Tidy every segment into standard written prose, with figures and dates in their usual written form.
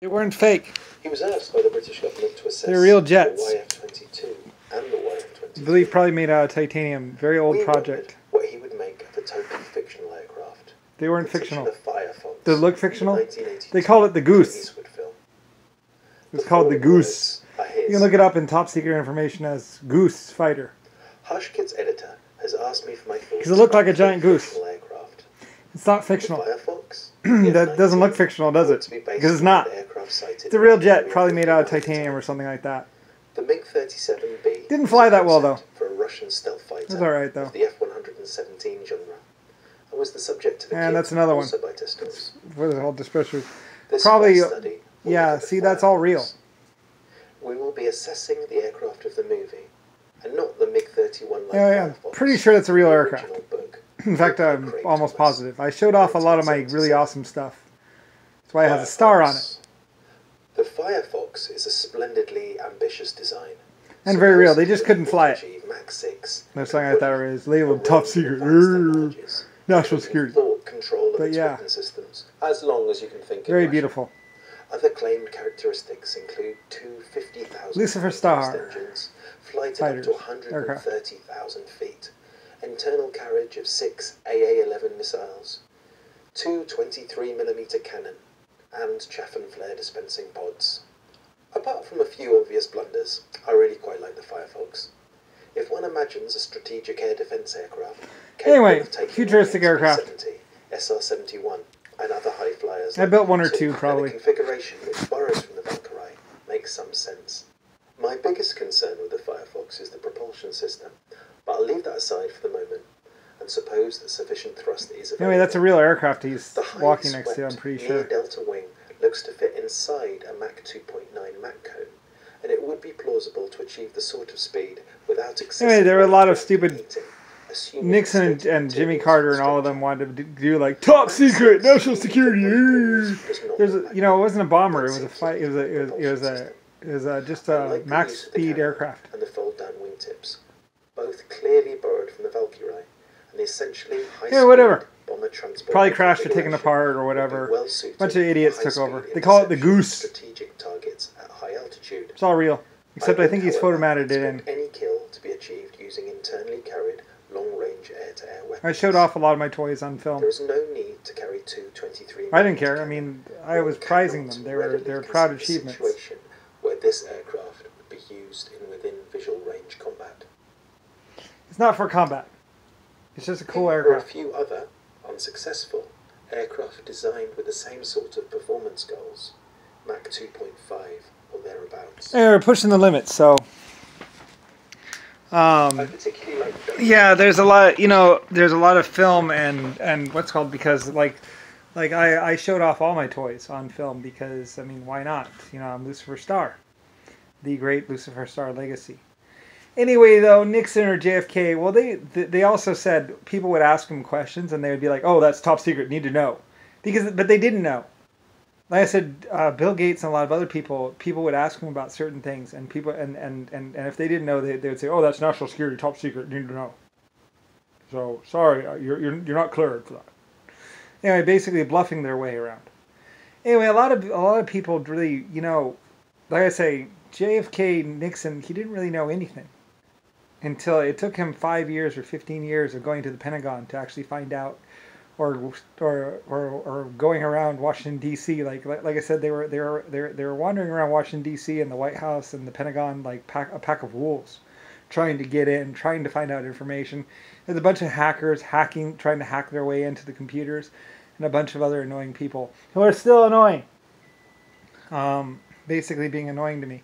They weren't fake. He was asked by the British government to assess They're real the jets. YF-22 and the YF-23. I believe probably made out of titanium. Very old project. What he would make of a totally fictional aircraft. They weren't fictional. Firefox. They look fictional. They call it the Goose. It's called the Goose. You can look it up in top secret information as Goose Fighter. Hushkit's editor has asked me for my thoughts. Because it looked like a giant goose. It's not fictional. Firefox. That doesn't look fictional, does it? Because it's not. It's a real jet, probably made out of titanium or something like that. The MiG-37B didn't fly that well though. For a Russian stealth fighter. It was alright though. Of the F-117 genre. And was the subject of a and that's another one. By testers. For the whole dispersers. Probably. Yeah. See, that's all real. We will be assessing the aircraft of the movie, and not the MiG-31. Yeah, I'm pretty sure that's a real aircraft. In fact, I'm almost positive. I showed off a lot of my really awesome stuff. That's why it has a star on it. The Firefox is a splendidly ambitious design. And very real. They just couldn't fly it. Mach 6. No something like that is labeled top secret. National security. But yeah. As long as you can think. Very beautiful. Other claimed characteristics include two 50,000 Lucifer Star engines, flight up to 130,000 feet, internal carriage of 6 AA-11 missiles, two 23mm cannon, and chaff and flare dispensing pods. Apart from a few obvious blunders, I really quite like the Firefox. If one imagines a strategic air defense aircraft, anyway, futuristic aircraft, SR-71, and other high flyers. I built one or two probably. The configuration which borrows from the Valkyrie makes some sense. My biggest concern with the Firefox is the propulsion system, but I'll leave that aside for the moment and suppose that sufficient thrust is available. Anyway, that's a real aircraft he's walking next to, I'm pretty sure. The Delta wing looks to fit inside a Mach 2.9 Mach cone, and it would be plausible to achieve the sort of speed without excessive. Anyway, there were a lot of stupid. Nixon and Jimmy Carter and all of them wanted to do like top secret national security. There's a, it wasn't a bomber. It was a fight. It was just a max speed aircraft. And the fold down wingtips, both clearly borrowed from the Valkyrie, and essentially high whatever. Bomber transport. Probably crashed or taken apart or whatever. A bunch of idiots took over. They call it the Goose. Strategic targets at high altitude. It's all real, except I think he's photomatted it in. Any kill to be achieved using internally carried long-range air-to-air weapons. I showed off a lot of my toys on film. There is no need to carry two 23mm. I didn't care. I mean, I was prizing them. They were proud achievements. Situation where this aircraft would be used in within visual range combat. It's not for combat. It's just a cool There aircraft. are a few other unsuccessful aircraft designed with the same sort of performance goals, Mach 2.5 or thereabouts. They're pushing the limits, so. Yeah, there's a lot. There's a lot of film and what's called because like I showed off all my toys on film because I mean why not? I'm Lucifer Star, the great Lucifer Star legacy. Anyway, though, Nixon or JFK, well, they also said people would ask them questions and they would be like, oh, that's top secret, need to know, but they didn't know. Like I said, Bill Gates and a lot of other people would ask them about certain things, and people and if they didn't know, they would say, "Oh, that's national security, top secret, need to know." So sorry, you're not cleared for that. Anyway, basically bluffing their way around. Anyway, a lot of people really, like I say, JFK, Nixon, he didn't really know anything until it took him 5 years or 15 years of going to the Pentagon to actually find out. Or going around Washington D.C. Like I said, they were wandering around Washington D.C. and the White House and the Pentagon like a pack of wolves, trying to get in, trying to find out information. There's a bunch of hackers trying to hack their way into the computers, and a bunch of other annoying people who are still annoying. Basically being annoying to me,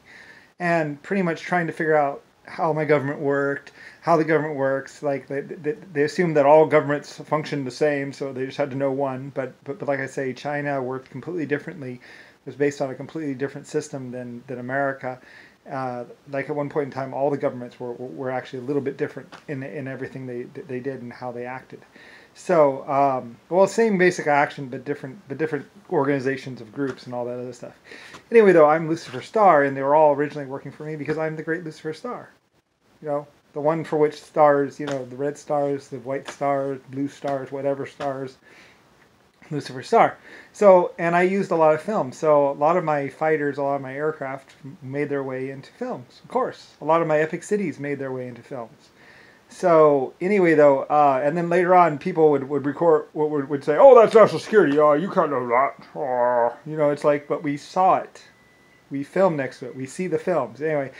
and pretty much trying to figure out how my government worked, how the government works. Like they assumed that all governments function the same, so they just had to know one. But like I say, China worked completely differently. It was based on a completely different system than America. Like at one point in time, all the governments were actually a little bit different in everything they did and how they acted. So same basic action, but different organizations of groups and all that other stuff. Anyway, though, I'm Lucifer Star, and they were all originally working for me because I'm the great Lucifer Star. The one for which stars, the red stars, the white stars, blue stars, whatever stars, Lucifer Star. So, and I used a lot of film. So a lot of my fighters, a lot of my aircraft made their way into films. Of course, a lot of my epic cities made their way into films. So anyway, though, and then later on, people would record, would say, "Oh, that's national security. Oh, you can't know that." Oh, you know, it's like, but we saw it. We filmed next to it. We see the films. Anyway,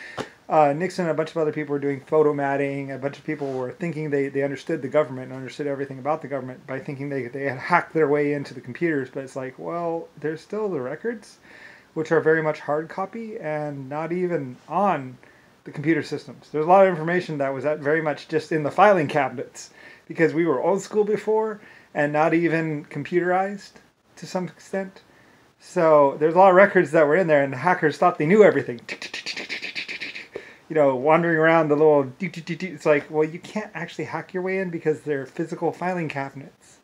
Nixon and a bunch of other people were doing photo matting. A bunch of people were thinking they understood the government and understood everything about the government by thinking they had hacked their way into the computers. But it's like, well, there's still the records, which are very much hard copy and not even on the computer systems. There's a lot of information that was very much just in the filing cabinets because we were old school before and not even computerized to some extent. So there's a lot of records that were in there, and the hackers thought they knew everything. You know, wandering around the little... It's like, well, you can't actually hack your way in because they're physical filing cabinets.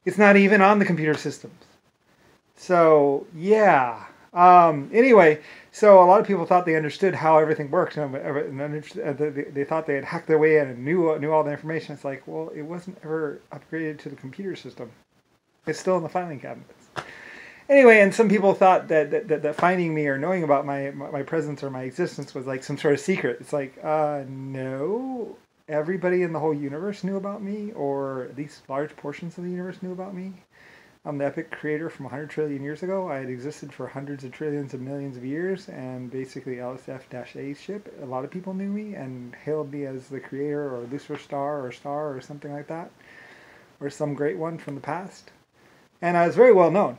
It's not even on the computer systems. So, yeah. Anyway, so a lot of people thought they understood how everything works. And they thought they had hacked their way in and knew all the information. It's like, well, it wasn't ever upgraded to the computer system. It's still in the filing cabinets. Anyway, and some people thought that finding me or knowing about my presence or my existence was like some sort of secret. It's like, no. Everybody in the whole universe knew about me, or at least large portions of the universe knew about me. I'm the epic creator from 100 trillion years ago. I had existed for hundreds of trillions of millions of years, and basically LSF-A ship, a lot of people knew me and hailed me as the creator or Lucifer Star or something like that, or some great one from the past. And I was very well known.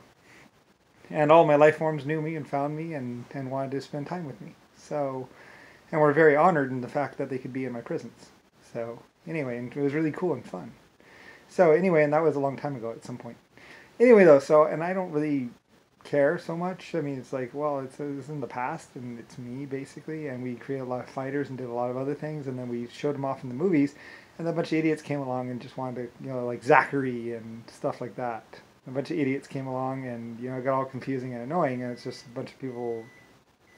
And all my life forms knew me and found me and wanted to spend time with me. So, and were very honored in the fact that they could be in my presence. So, anyway, and it was really cool and fun. So, anyway, and that was a long time ago at some point. Anyway, though, so, and I don't really care so much. I mean, it's like, well, it's in the past, and it's me, basically, and we created a lot of fighters and did a lot of other things, and then we showed them off in the movies, and then a bunch of idiots came along and just wanted to, you know, like Zachary and stuff like that. A bunch of idiots came along and, you know, it got all confusing and annoying, and it's just a bunch of people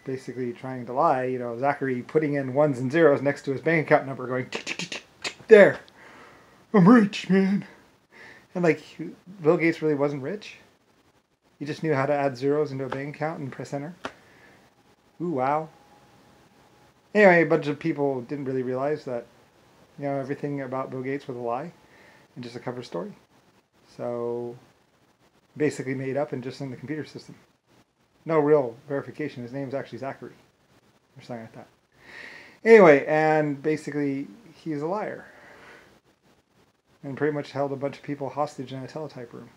basically trying to lie. You know, Zachary putting in ones and zeros next to his bank account number going, there, I'm rich, man. And like, Bill Gates really wasn't rich. He just knew how to add zeros into a bank account and press enter. Ooh, wow. Anyway, a bunch of people didn't really realize that, you know, everything about Bill Gates was a lie and just a cover story. So... basically made up and just in the computer system. No real verification. His name's actually Zachary. Or something like that. Anyway, and basically he's a liar. And pretty much held a bunch of people hostage in a teletype room.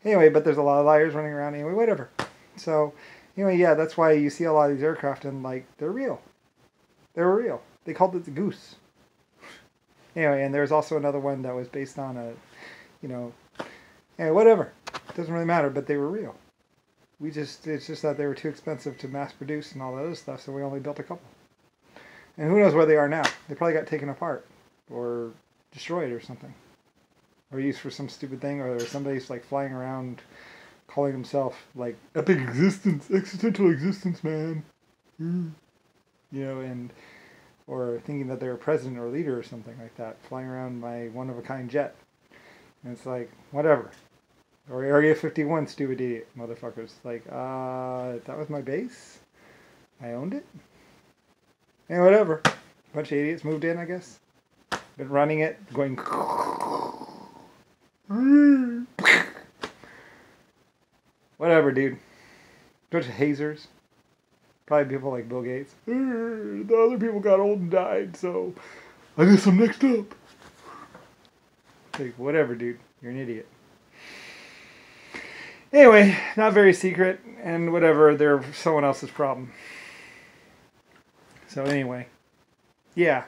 Anyway, but there's a lot of liars running around anyway, whatever. So, anyway, yeah, that's why you see a lot of these aircraft and, like, they're real. They were real. They called it the Goose. Anyway, and there's also another one that was based on a, you know, anyway, whatever. Doesn't really matter, but they were real. It's just that they were too expensive to mass produce and all that other stuff, so we only built a couple. And who knows where they are now. They probably got taken apart or destroyed or something. Or used for some stupid thing, or somebody's like flying around calling himself like epic existence, existential existence, man. You know, and or thinking that they're a president or leader or something like that, flying around my one-of-a-kind jet. And it's like, whatever. Or Area 51, stupid idiot, motherfuckers. Like, that was my base? I owned it? And whatever. A bunch of idiots moved in, I guess. Been running it, going... whatever, dude. Bunch of hazers. Probably people like Bill Gates. The other people got old and died, so I guess I'm next up. Like, whatever, dude. You're an idiot. Anyway, not very secret, and whatever, they're someone else's problem. So anyway, yeah,